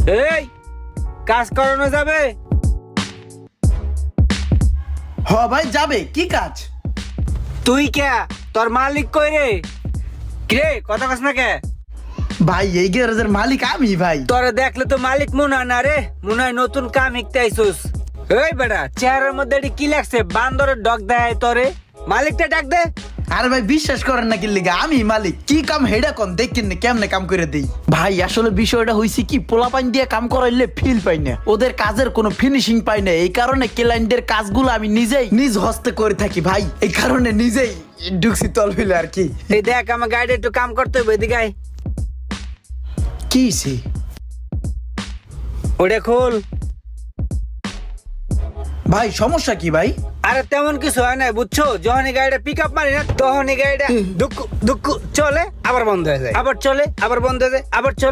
এই কাজ করানো যাবে? হ ভাই যাবে, কি কাজ? তুই কে? তোর মালিক কই রে? কে কথা কস না কে? ভাই এই গ্যারেজের মালিক আমি ভাই। তোরে দেখলে তো মালিক মনে হয় না রে, মনে হয় নতুন কাম শিখতে আইসুস। এই বেটা, চেহারার মধ্যে এটি কি লাগছে? বান্দরের ডগ দেয় তোরে। মালিকটা ডাক দে। আরে ভাই বিশ্বাস করেন না কি লিগা, আমি মালিক। কি কাম হেডা কোন দেখেন না কেমনে কাম করে দেই। ভাই আসলে বিষয়টা হইছে কি, পোলাপান দিয়ে কাম করাইলে ফিল পাই না, ওদের কাজের কোনো ফিনিশিং পাই না। এই কারণে ক্লায়েন্টের কাজগুলো আমি নিজেই নিজ হস্তে করে থাকি ভাই। এই কারণে নিজেই ঢুকছি তল হইলে আর কি। এই দেখ আমার গাড়ি একটু কাম করতে হবে, এদিকে আয়। কি হইছে? ওটা খোল। ভাই সমস্যা কি ভাই? আরে তেমন কিছু হয় না, বুঝছো? যখন এই গাড়িটা পিক আপ মারি না, তখন এই গাড়িটা দুক্কু দুক্কু চলে, আবার বন্ধ হয়ে যায়, আবার চলে, আবার বন্ধ হয়ে যায়, আবার চলে।